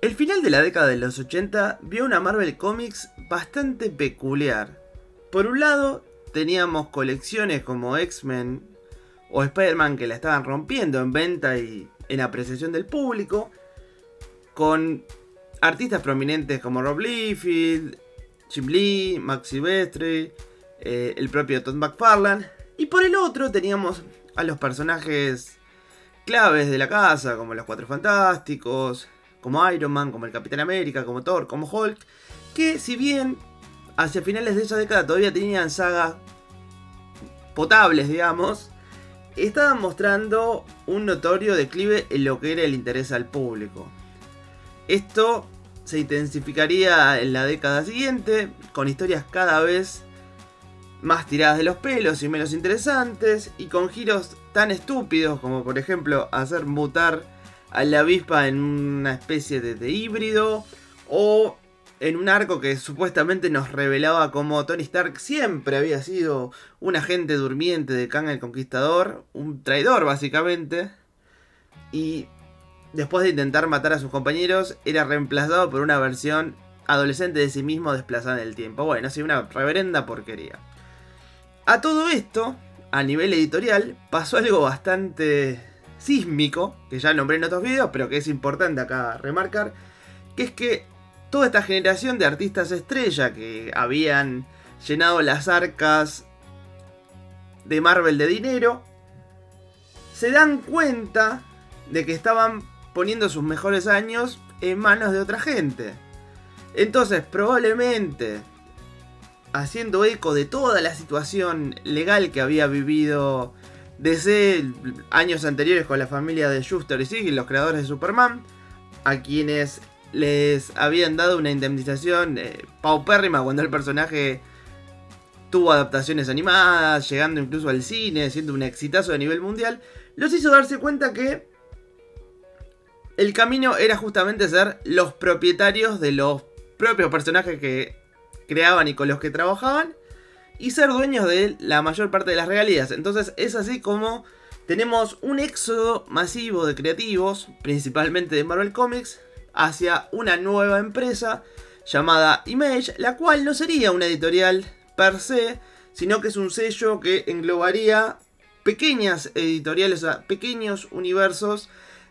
El final de la década de los 80 vio una Marvel Comics bastante peculiar. Por un lado, teníamos colecciones como X-Men o Spider-Man que la estaban rompiendo en venta y en apreciación del público, con artistas prominentes como Rob Liefeld, Jim Lee, Max Silvestri, el propio Todd McFarlane. Y por el otro teníamos a los personajes claves de la casa, como los Cuatro Fantásticos, como Iron Man, como el Capitán América, como Thor, como Hulk, que si bien hacia finales de esa década todavía tenían sagas potables, digamos, estaban mostrando un notorio declive en lo que era el interés al público. Esto se intensificaría en la década siguiente, con historias cada vez más tiradas de los pelos y menos interesantes, y con giros tan estúpidos como por ejemplo hacer mutar a la avispa en una especie de híbrido, o en un arco que supuestamente nos revelaba como Tony Stark siempre había sido un agente durmiente de Kang el Conquistador, un traidor básicamente, y después de intentar matar a sus compañeros era reemplazado por una versión adolescente de sí mismo desplazada en el tiempo. Bueno, sí, una reverenda porquería. A todo esto, a nivel editorial, pasó algo bastante sísmico, que ya nombré en otros videos, pero que es importante acá remarcar, que es que toda esta generación de artistas estrella que habían llenado las arcas de Marvel de dinero, se dan cuenta de que estaban poniendo sus mejores años en manos de otra gente. Entonces, probablemente, haciendo eco de toda la situación legal que había vivido DC años anteriores con la familia de Schuster y Siegel, los creadores de Superman, a quienes les habían dado una indemnización paupérrima cuando el personaje tuvo adaptaciones animadas, llegando incluso al cine, siendo un exitazo a nivel mundial, los hizo darse cuenta que el camino era justamente ser los propietarios de los propios personajes que creaban y con los que trabajaban, y ser dueños de la mayor parte de las regalías. Entonces es así como tenemos un éxodo masivo de creativos, principalmente de Marvel Comics, hacia una nueva empresa llamada Image, la cual no sería una editorial per se, sino que es un sello que englobaría pequeñas editoriales, o sea, pequeños universos,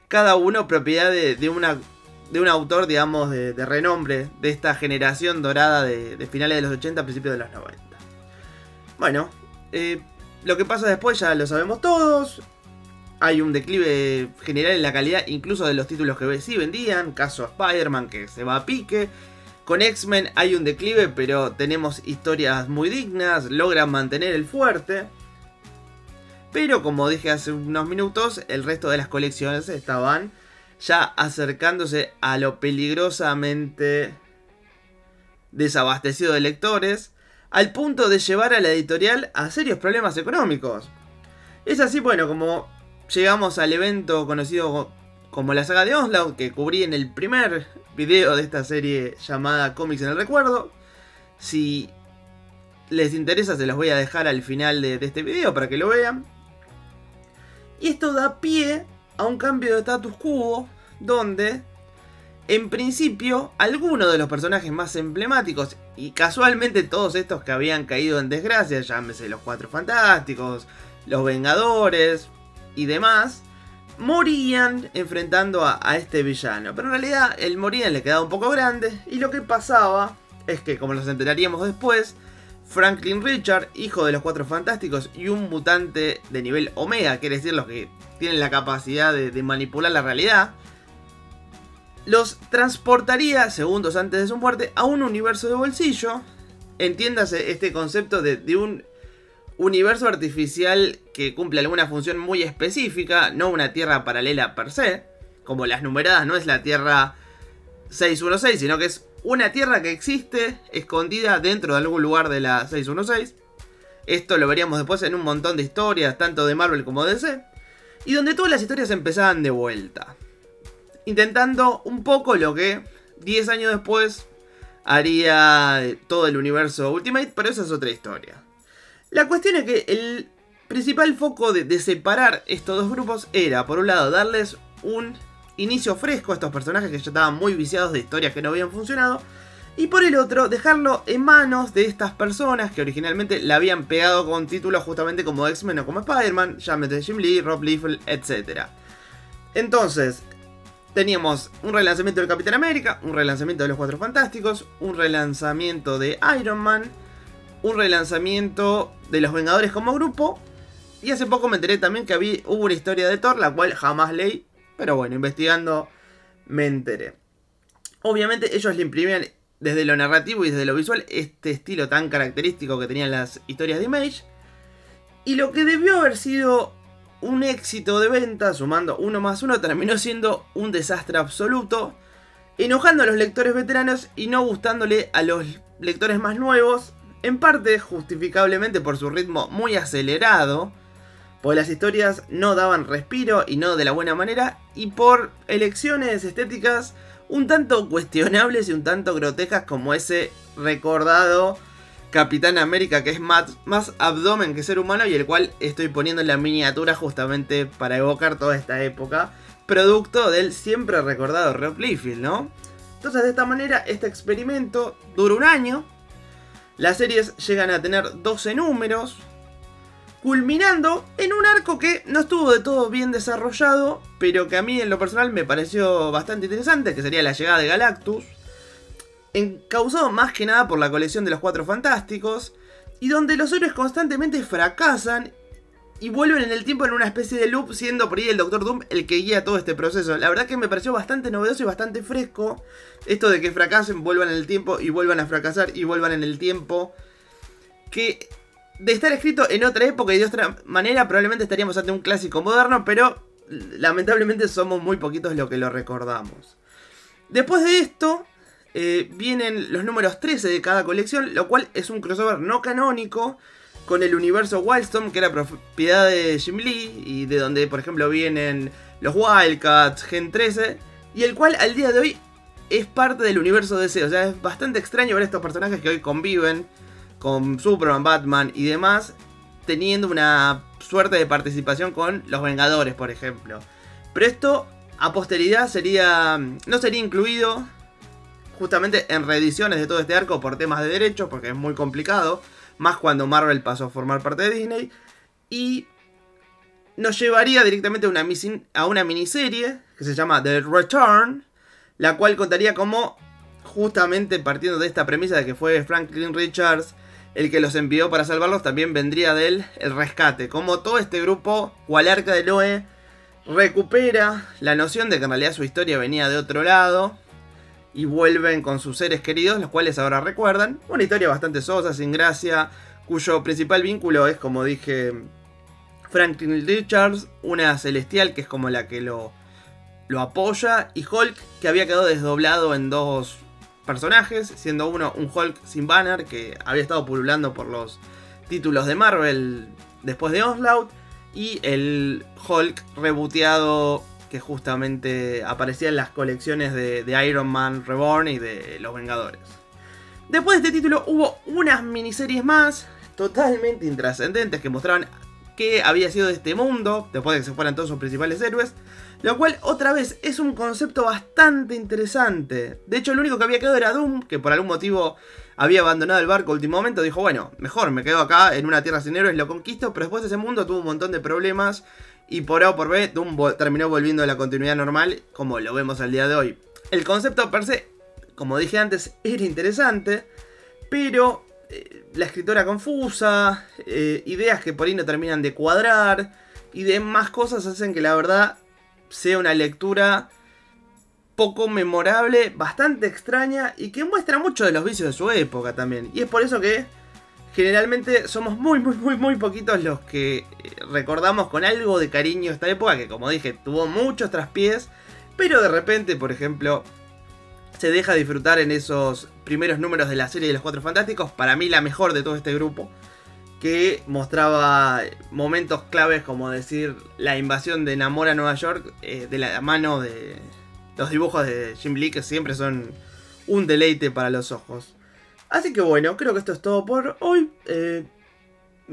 cada uno propiedad de un autor, digamos, de renombre de esta generación dorada de finales de los 80, principios de los 90. Bueno, lo que pasa después ya lo sabemos todos. Hay un declive general en la calidad, incluso de los títulos que sí vendían. Caso Spider-Man, que se va a pique. Con X-Men hay un declive, pero tenemos historias muy dignas, logran mantener el fuerte. Pero como dije hace unos minutos, el resto de las colecciones estaban ya acercándose a lo peligrosamente desabastecido de lectores, al punto de llevar a la editorial a serios problemas económicos. Es así, bueno, como llegamos al evento conocido como la saga de Onslaught, que cubrí en el primer video de esta serie llamada Cómics en el Recuerdo. Si les interesa, se los voy a dejar al final de este video para que lo vean. Y esto da pie a un cambio de status quo, donde en principio algunos de los personajes más emblemáticos, y casualmente todos estos que habían caído en desgracia, llámese los Cuatro Fantásticos, los Vengadores y demás, morían enfrentando a este villano. Pero en realidad el morían le quedaba un poco grande, y lo que pasaba es que, como nos enteraríamos después, Franklin Richard, hijo de los Cuatro Fantásticos y un mutante de nivel Omega, quiere decir los que tienen la capacidad de manipular la realidad, los transportaría segundos antes de su muerte a un universo de bolsillo. Entiéndase este concepto de un universo artificial que cumple alguna función muy específica, no una tierra paralela per se, como las numeradas, no es la Tierra 616, sino que es una tierra que existe escondida dentro de algún lugar de la 616. Esto lo veríamos después en un montón de historias, tanto de Marvel como de DC, y donde todas las historias empezaban de vuelta, intentando un poco lo que 10 años después haría todo el universo Ultimate, pero esa es otra historia. La cuestión es que el principal foco de separar estos dos grupos era, por un lado, darles un inicio fresco a estos personajes que ya estaban muy viciados de historias que no habían funcionado. Y por el otro, dejarlo en manos de estas personas que originalmente la habían pegado con títulos justamente como X-Men o como Spider-Man, llámate Jim Lee, Rob Liefeld, etc. Entonces, teníamos un relanzamiento del Capitán América, un relanzamiento de los Cuatro Fantásticos, un relanzamiento de Iron Man, un relanzamiento de los Vengadores como grupo. Y hace poco me enteré también que hubo una historia de Thor, la cual jamás leí, pero bueno, investigando me enteré. Obviamente ellos le imprimían desde lo narrativo y desde lo visual este estilo tan característico que tenían las historias de Image. Y lo que debió haber sido un éxito de venta, sumando 1 más 1, terminó siendo un desastre absoluto, enojando a los lectores veteranos y no gustándole a los lectores más nuevos, en parte justificablemente por su ritmo muy acelerado, porque las historias no daban respiro y no de la buena manera, y por elecciones estéticas un tanto cuestionables y un tanto grotescas, como ese recordado Capitán América que es más abdomen que ser humano, y el cual estoy poniendo en la miniatura justamente para evocar toda esta época, producto del siempre recordado Rob Liefeld, ¿no? Entonces, de esta manera, este experimento dura un año. Las series llegan a tener 12 números, culminando en un arco que no estuvo de todo bien desarrollado, pero que a mí en lo personal me pareció bastante interesante, que sería la llegada de Galactus, causado más que nada por la colección de los Cuatro Fantásticos, y donde los héroes constantemente fracasan y vuelven en el tiempo en una especie de loop, siendo por ahí el Doctor Doom el que guía todo este proceso. La verdad que me pareció bastante novedoso y bastante fresco esto de que fracasen, vuelvan en el tiempo y vuelvan a fracasar y vuelvan en el tiempo, que de estar escrito en otra época y de otra manera probablemente estaríamos ante un clásico moderno, pero lamentablemente somos muy poquitos los que lo recordamos. Después de esto vienen los números 13 de cada colección, lo cual es un crossover no canónico con el universo Wildstorm, que era propiedad de Jim Lee, y de donde por ejemplo vienen los Wildcats, Gen 13, y el cual al día de hoy es parte del universo DC. O sea, es bastante extraño ver estos personajes que hoy conviven con Superman, Batman y demás, teniendo una suerte de participación con los Vengadores, por ejemplo. Pero esto a posteridad no sería incluido justamente en reediciones de todo este arco por temas de derechos, porque es muy complicado, más cuando Marvel pasó a formar parte de Disney, y nos llevaría directamente a una miniserie que se llama The Return, la cual contaría como, justamente partiendo de esta premisa de que fue Franklin Richards el que los envió para salvarlos, también vendría de él el rescate, como todo este grupo, cual Arca de Noé, recupera la noción de que en realidad su historia venía de otro lado y vuelven con sus seres queridos, los cuales ahora recuerdan. Una historia bastante sosa, sin gracia, cuyo principal vínculo es, como dije, Franklin Richards, una celestial que es como la que lo apoya, y Hulk, que había quedado desdoblado en dos personajes, siendo uno un Hulk sin banner que había estado pululando por los títulos de Marvel después de Onslaught, y el Hulk rebooteado que justamente aparecía en las colecciones de Iron Man Reborn y de los Vengadores. Después de este título hubo unas miniseries más totalmente intrascendentes que mostraban qué había sido de este mundo después de que se fueran todos sus principales héroes, lo cual otra vez es un concepto bastante interesante. De hecho, el único que había quedado era Doom, que por algún motivo había abandonado el barco a último momento. Dijo, bueno, mejor me quedo acá en una tierra sin héroes, lo conquisto. Pero después de ese mundo tuvo un montón de problemas, y por A o por B Doom terminó volviendo a la continuidad normal, como lo vemos al día de hoy. El concepto per se, como dije antes, era interesante, pero la escritora confusa, ideas que por ahí no terminan de cuadrar y demás cosas hacen que la verdad sea una lectura poco memorable, bastante extraña y que muestra mucho de los vicios de su época también. Y es por eso que generalmente somos muy poquitos los que recordamos con algo de cariño esta época, que como dije tuvo muchos traspiés, pero de repente, por ejemplo, se deja disfrutar en esos primeros números de la serie de los Cuatro Fantásticos, para mí la mejor de todo este grupo, que mostraba momentos claves como decir la invasión de Namor a Nueva York de la mano de los dibujos de Jim Lee, que siempre son un deleite para los ojos. Así que bueno, creo que esto es todo por hoy.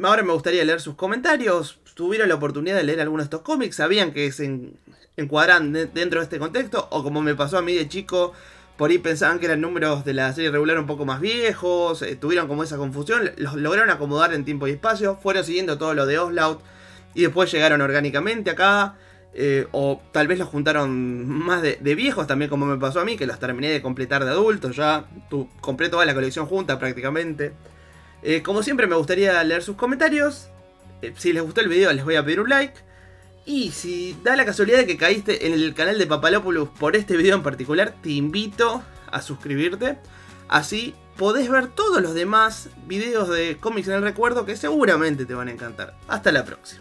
Ahora me gustaría leer sus comentarios. ¿Tuvieron la oportunidad de leer alguno de estos cómics? ¿Sabían que se encuadran dentro de este contexto? O como me pasó a mí de chico, por ahí pensaban que eran números de la serie regular un poco más viejos, tuvieron como esa confusión, los lograron acomodar en tiempo y espacio, fueron siguiendo todo lo de Onslaught y después llegaron orgánicamente acá. O tal vez los juntaron más de viejos, también como me pasó a mí, que los terminé de completar de adultos ya. Compré toda la colección junta prácticamente. Como siempre me gustaría leer sus comentarios. Si les gustó el video les voy a pedir un like. Y si da la casualidad de que caíste en el canal de Papalopoulos por este video en particular, te invito a suscribirte. Así podés ver todos los demás videos de cómics en el recuerdo que seguramente te van a encantar. Hasta la próxima.